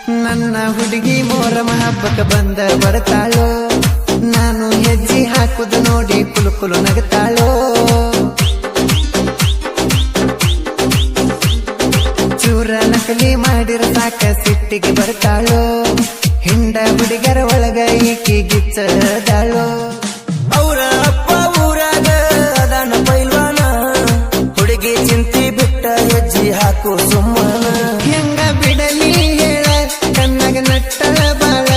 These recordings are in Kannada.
ನನ್ನ ಹುಡುಗಿ ಮೋರಮ ಹಬ್ಬಕ್ಕೆ ಬಂದ ಬರ್ತಾಳೋ, ನಾನು ಹೆಜ್ಜೆ ಹಾಕುದು ನೋಡಿ ಕುಲು ಕುಲು ನಗತಾಳೋ. ಚೂರ ನಕಲಿ ಮಾಡಿರ ಸಾಕ ಸಿಟ್ಟಿಗೆ ಬರ್ತಾಳೋ, ಹಿಂಡ ಹುಡುಗರ ಒಳಗ ಈಕಿ ಗಿಚ್ಚದಾಳೋ. ಅವರ ಅಪ್ಪ ಊರಾಗ ಅದಾನ ಪೈಲ್ವಾನ, ಹುಡುಗಿ ಚಿಂತಿ ಬಿಟ್ಟ ಹೆಜ್ಜೆ ಹಾಕು ಸುಮ್ಮನ. ಹೆಂಗ ಬಿಡಲಿ ಹೇಳ ಕಣ್ಣಗ ನಟ್ಟಳ ಬಾಳ,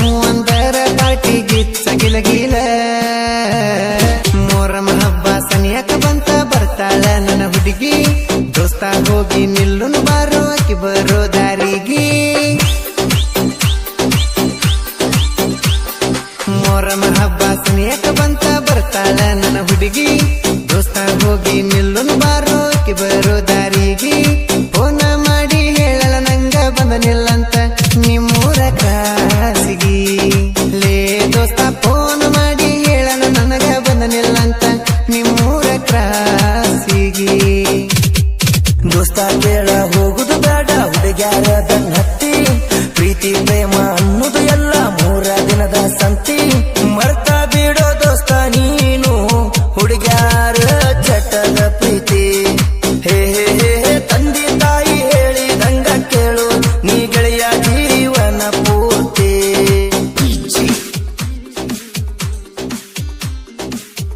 ಮೂವಂದರ ಪಾಟಿ ಗಿಚ್ಚ ಗಿಲಗಿಲ. ಮೋರಮ ಹಬ್ಬ ಸನಿಯಕ ಬಂತ ಬರ್ತಾಳ ನನ್ನ ಹುಡುಗಿ, ದೋಸ್ತ ಹೋಗಿ ನಿಲ್ಲುನು ಬಾರೋ ಅಕ್ಕಿ ಬರೋ ದಾರಿಗೆ. ಮೋರಮ ಹಬ್ಬ ಸನಿಯಕ ಬಂತ ಬರ್ತಾಳ ನನ್ನ ಹುಡುಗಿ, ದೋಸ್ತ ಹೋಗಿ ನಿಲ್ಲುನು ಬಾರೋ ಅಕ್ಕಿ ಬರೋ ದಾರಿಗೆ. ಫೋನ ಮಾಡಿ ಹೇಳಲ ನಂಗ ಬಂದನಿಲ್ಲಂತ ನಿಮ್ಮೂರ ಕ್ರಾಸಿಗಿ. ಲೇ ದೋಸ್ತ ಫೋನ್ ಮಾಡಿ ಹೇಳನ ನನಗ ಬಂದನಿಲ್ಲಂತ ನಿಮ್ಮೂರ ಕ್ರಾಸಿಗಿ. ದೋಸ್ತ ಕೇಳ ಹೋಗುದು ಬೇಡ ಹುಡುಗ್ಯಾರ ಬೆನ್ನ ಹತ್ತಿ, ಪ್ರೀತಿ ಪ್ರೇಮ ಅನ್ನುದು ಎಲ್ಲ ಮೂರ ದಿನದ ಸಂತಿ. ಮರ್ತ ಬಿಡೋ ದೋಸ್ತ ನೀನು ಹುಡುಗ್ಯಾರ ಚಟದ ಪ್ರೀತಿ. ಹೇ ಹೇ ಹೇ ಹೇ ತಂದೆ ತಾಯಿ ಹೇಳಿದಂಗ ಕೇಳು, ನೀ ಗೆಳೆಯ ಜೀವನ ಪೂರ್ತಿ.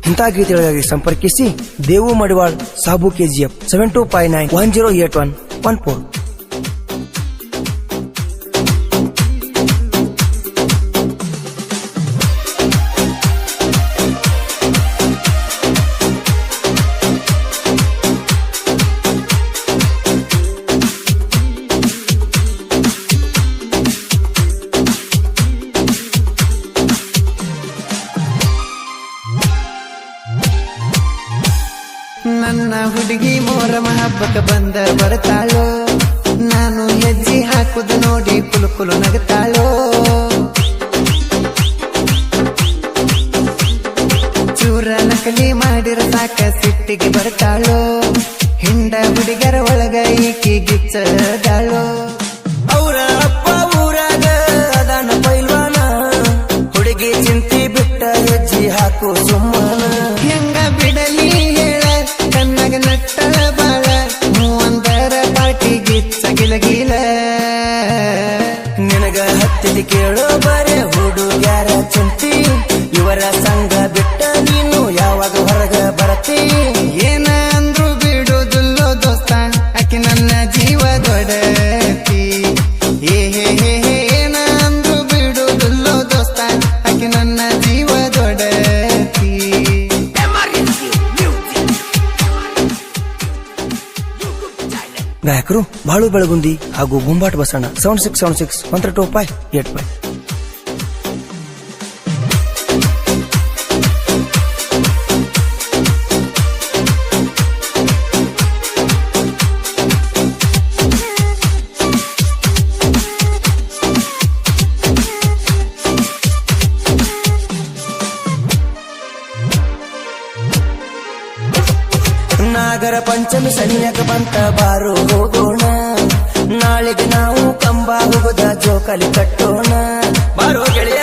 ಇಂಥ ಗೀತೆಗಳಿಗಾಗಿ ಸಂಪರ್ಕಿಸಿ ದೇವು ಮಡಿವಾಳ್ ಸಾಬು ಕೆಜಿಎಫ್ 7259108114. ನನ್ನ ಹುಡುಗಿ ಮೋರಮ ಹಬ್ಬಕ್ಕೆ ಬಂದ ಬರ್ತಾಳೋ, ನಾನು ಹೆಜ್ಜೆ ಹಾಕುದು ನೋಡಿ ಕುಲು ಕುಲು ನಗತಾಳೋ. ಚೂರ ನಕಲಿ ಮಾಡಿರ ಸಾಕ ಸಿಟ್ಟಿಗೆ ಬರ್ತಾಳೋ, ಹಿಂಡ ಹುಡುಗರ ಒಳಗ ಈಕಿ ಗಿಚ್ಚದಾಳೋ. ಅವರ ಅಪ್ಪ ಊರಾಗ ಅದಾನ ಪೈಲ್ವಾನ, ಹುಡುಗಿ ಚಿಂತಿ ಬಿಟ್ಟ ಹೆಜ್ಜೆ ಹಾಕು ಸುಮ್ಮನ. ಹೆಂಗ ಬಿಡಲಿ ಹೇಳ ಕಣ್ಣಗ ನಟ್ಟಳ ಬಾಳ, ಮೂವಂದರ ಪಾಟಿ ಗಿಚ್ಚ ಗಿಲಗಿಲ. ನಿನಗ ಹತ್ತಿದ ಕೇಳೋ ಬರೇ ಹುಡುಗ್ಯಾರ ಚಿಂತಿ, ಇವರ ಸಂಗ ಬಿಟ್ಟ ನೀನು ಯಾವಾಗ ಹೊರಗ ಬರತಿ. ಏನ ಅಂದ್ರು ಬಿಡುದಿಲ್ಲೋ ದೋಸ್ತ ಆಕಿ ನನ್ನ ಜೀವ ದೊಡತಿ. ಏ ಹೇ ಹೇ ಹೇ ಏನ ಅಂದ್ರು ಬಿಡುದಿಲ್ಲೋ ದೋಸ್ತ ಆಕಿ ನನ್ನ ಜೀವ ದೊಡತಿ. ಗಾಯಕರು ಬಾಳು ಬೆಳಗುಂದಿ ಹಾಗೂ ಗುಂಬಾಟ್ ಬಸಣ್ಣ 7676132585. ನಾಗರ ಪಂಚಮಿ ಸನಿಯಕ ಬಂತ ಬಾರು ಹೋಗೋಣ, ನಾಳೆಗೆ ನಾವು ಕಂಬ ಹೋಗುದ ಜೋಕಾಲಿ ಕಟ್ಟೋಣ. ಬಾರೋ ಗೆಳೆಯ.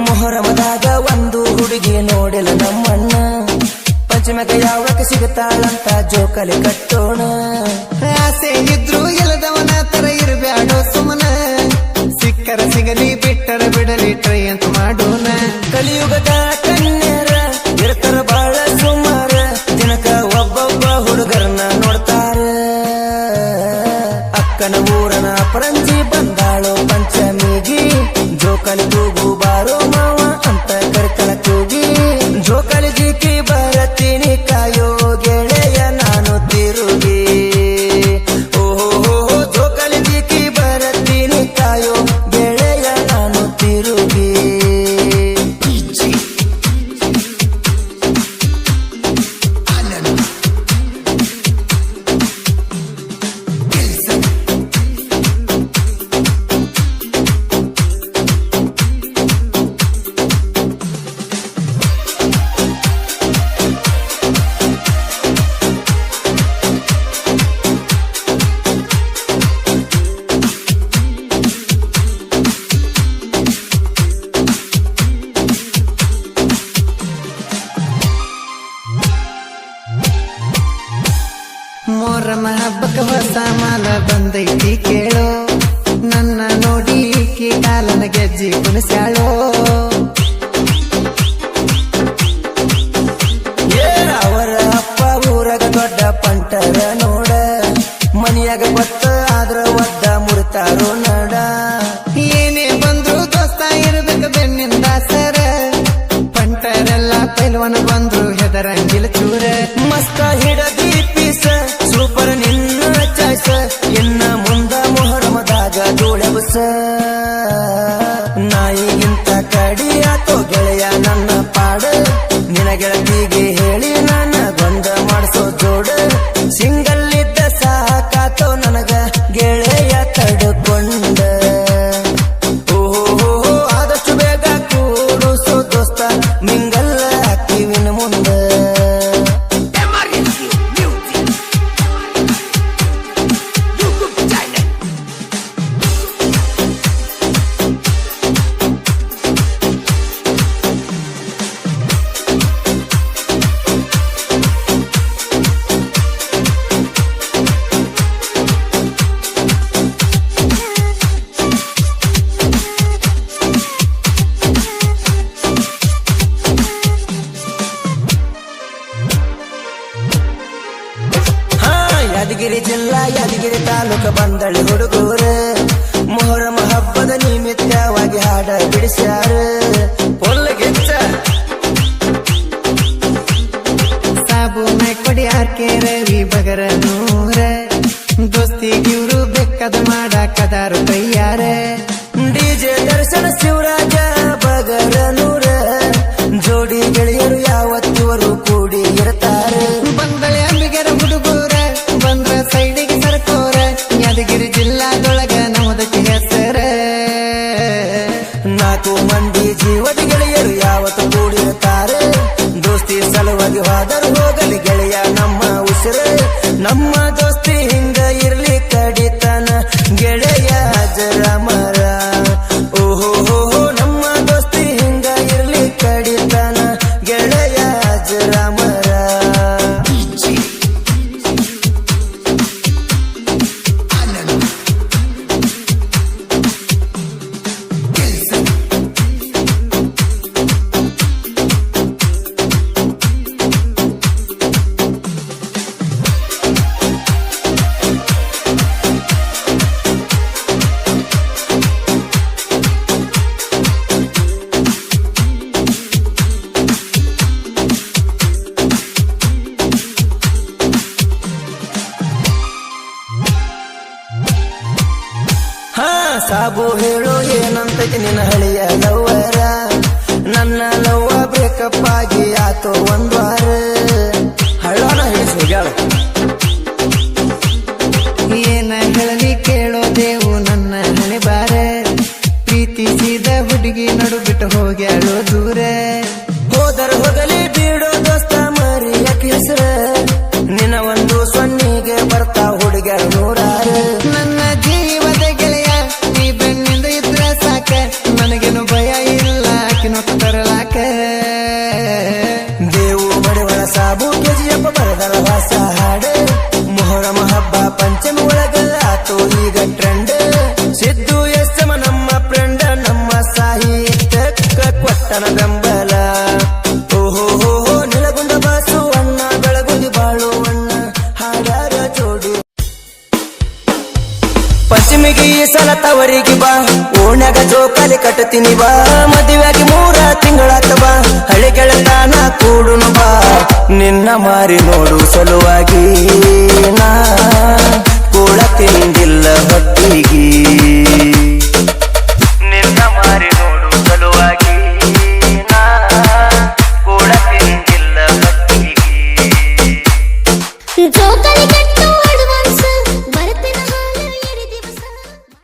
ಮೊಹರಮದಾಗ ಒಂದು ಹುಡುಗಿ ನೋಡಿಲ್ಲ ನಮ್ಮಣ್ಣ, ಪಂಚಮಿಗೆ ಯಾವಕ್ಕೆ ಸಿಗುತ್ತಾಳಂತ ಜೋಕಾಲಿ ಕಟ್ಟೋಣ. ಆಸೆ ಇದ್ರು ಇಲ್ಲದವನ ತರ ಇರಬ್ಯಾಡೋ ಸುಮನ, ಸಿಕ್ಕರ ಸಿಗಲಿ ಬಿಟ್ಟರ ಬಿಡಲಿ ಟ್ರೈ ಅಂತ ಮಾಡೋಣ. ಕಲಿಯುಗದ ಕನ್ಯರ ಇರ್ತಾರ ಬಾಳ ಸುಮಾರ, ದಿನಕ ಒಬ್ಬೊಬ್ಬ ಹುಡುಗರನ್ನ ನೋಡ್ತಾರ. ಅಕ್ಕನ ಊರನ ಪರಂಜಿ ಬಂದಾಳೋ ಪಂಚಮಿಗಿ, ಜೋಕಾಲಿ ತೂಗು ಬಾರೋ ಮಾವ ಅಂತ ಕರಿತಳ ಕೂಗಿ. ಜೋಕಾಲಿ ಜಿಕ್ಕಿ ಬರತೀನಿ ಕಾಯೋ ಗೆಳೆಯ ನಾನು ತಿರುಗಿ. ಓಹೋ ಜೋಕಾಲಿ ಜಿಕ್ಕಿ ಬರತೀನಿ ಕಾಯೋ ಗೆಳೆಯ ನಾನು ತಿರುಗಿ. ಹಬ್ಬಕ್ಕೆ ಹೊಸ ಮಾಲ ಬಂದೈತಿ ಕೇಳೋ ನನ್ನ ನೋಡಿ ಈಕಿ ಕಾಲನ ಗೆಜ್ಜಿ ಕುಣಿಸ್ಯಾಳೋ ಅವರ ಅಪ್ಪ ಊರಾಗ ದೊಡ್ಡ ಪಂಟರ ನೋಡ ಮನಿಯಾಗ ಗೊತ್ತ ಆದ್ರ ಒದ್ದ ಮುಡ್ತಾರೋ ನಡ ಏನೇ ಬಂದ್ರು ದೋಸ್ತ ಇರ್ಬೇಕು ಬೆನ್ನಿಂದ ಸರ ಪಂಟರೆಲ್ಲ ಪೈಲ್ವನ ಬಂದ್ರು ಹೆದರಂಗಿಲ್ಲ ಚೂರ ಮಸ್ತ ಹಿಡದಿ ಪೀಸ ಸೂಪರ್ ನಿನ್ನ ಚಾಯ್ಸ ಇನ್ನ ಮುಂದ ಮೊಹರಮದಾಗ ಧೂಳೆಬಸ ನಾಯಿಗಿಂತ ಕಡಿಯಾತೋ ಗೆಳೆಯ ನನ್ನ ಪಾಡ ನಿನ ಗೆಳತಿಗೆ ಹೇಳಿ ನನ್ನ ಗೊಂದ ಮಾಡಿಸೋ ಜೋಡ ಸಿಂಗಲ್ ಇದ್ದ ಸಾಕಾತೋ ನನಗ ಗೆಳೆಯ ತಡ್ಕೊಂಡ ಓಹೋ ಆದಷ್ಟು ಬೇಗ ಕೂಡುಸೋ ದೋಸ್ತ ಮಿಂಗಲ್ಲ ಹಾಕಿವಿನ ಮುಂದ ಯಾದಗಿರಿ ಜಿಲ್ಲಾ ಯಾದಗಿರಿ ತಾಲೂಕು ಬಂದಳಿ ಹುಡುಗೂರ ಮೊಹರಮ ಹಬ್ಬದ ನಿಮಿತ್ತವಾಗಿ ಹಾಡ ಬಿಡಿಸ್ಯಾರ ಪೊಲ್ಲಗಿಚ್ಚ ಸಾಬೂನ ಕೊಡಿಯಾರ್ಕೆ ರವಿ ಬಗರ ನೂರ ದೋಸ್ತಿಗಿವ್ರು ಬೆಕ್ಕದ ಮಾಡಾಕದಾರು ಕೈಯಾರ ಡಿಜೆ ದರ್ಶನ ಶಿವರಾಜ ಬಗರ ನೂರ ಜೋಡಿ ಗೆಳೆಯರು ಯಾವತ್ತಿವರು ಕೂಡಿ ಇರ್ತಾರೆ ಬಂದಳೆ ಅಂಬಿಗರ ಹುಡುಗೂರ ಬಂದ್ರ ಸೈಡಿಗೆ ಸರ್ಕೋರ ಯಾದಗಿರಿ ಜಿಲ್ಲಾದೊಳಗ ನಮ್ಮದಕ್ಕೆ ಹೆಸರ ನಾಲ್ಕು ಮಂದಿ ಜೀವದ ಗೆಳೆಯರು ಯಾವತ್ತು ಕೂಡಿರ್ತಾರೆ ದೋಸ್ತಿ ಸಲುವಾಗಿ ಹೋದರು ಹೋಗಲಿ ಗೆಳೆಯ ನಮ್ಮ ಉಸಿರ ನಮ್ಮ ದೋಸ್ತಿ ಹಿಂಗ ಇರ್ಲಿ ಕಡಿತನ ಗೆಳೆಯ ಜರ ಮರ ಓಹೋ ನಮ್ಮ ದೋಸ್ತಿ ಹಿಂಗ ಇರ್ಲಿ ಕಡಿತನ ಗೆಳೆಯ ಜರ ಮರ ಸಾಬು ಹೇಳು ಏನಂತೈತಿ ನಿನ್ನ ಹಳಿಯ ಲವ್ವರ ನನ್ನ ಲವ್ವ ಬ್ರೇಕಪ್ ಆಗಿ ಆತೋ ಒಂದ್ ವಾರ ಹಳ್ಳನ ಹಿಡಿಸಿ ಹೋಗ್ಯಾಳ ಏನ ಹೇಳಲಿ ಕೇಳೋ ದೇವು ನನ್ನ ಹಣೆ ಬಾರ ಪ್ರೀತಿಸಿದ ಹುಡುಗಿ ನಡು ಬಿಟ್ಟು ಹೋಗ್ಯಾಳೋ ದೂರ ಹೋದರ ಹೋಗಲಿ ಬೀಡೋ ದೋಸ್ತ ಮರಿಯಕ್ಕೆ ಹೆಸರ ನಿನ್ನ ಒಂದು ಸೊನ್ನಿಗೆ ಬರ್ತಾ ಹುಡುಗ್ಯಾರ ನೂರಾರು ನನ್ನ ಜೀವದ ಗೆಳೆಯ ನೀ ಬೆನ್ನಿಂದ ಇದ್ರ ಸಾಕ ನನಗೇನು ಭಯ ಇಲ್ಲ ಕಿನೊತ್ತ ತರಲಾಕ ದೇವು ಮಡಿವಳ ಸಾಬು ಕೆಜಿಯಪ್ಪ ಬರದರ ಹೊಸ ಹಾಡು ಮೊಹರಮ ಹಬ್ಬ ಪಂಚಮಿ ಒಳಗ ಆತೋ ಈಗ ಟ್ರೆಂಡ್ ಸಿದ್ದು ಎಸ್ಸಮ ನಮ್ಮ ಫ್ರೆಂಡ್ ನಮ್ಮ ಸಾಹಿತ್ಯಕ್ಕ ಕೊಟ್ಟನ ಬೆಂಬಲ ಓಹೋ ನಿಲಗುಂದ ಬಾಸು ಅಣ್ಣ ಬೆಳಗುಂದಿ ಬಾಳು ಅಣ್ಣ ಹಾಡಾರ ಜೋಡಿ ಪಶ್ಚಿಮಿಗೆ ಈ ಸಲ ತವರಿಗೆ ಬಾ ಓಣ್ಯಾಗ ಜೋಕಾಲಿ ಕಟ್ಟತೀನಿ ಬಾ ಮದುವೆಯಾಗಿ 3 ತಿಂಗಳಾತ ಬಾ ಹಳೆ ಗೆಳತಾನ ಕೂಡುನು ಬಾ ನಿನ್ನ ಮಾರಿ ನೋಡು ಸಲುವಾಗಿ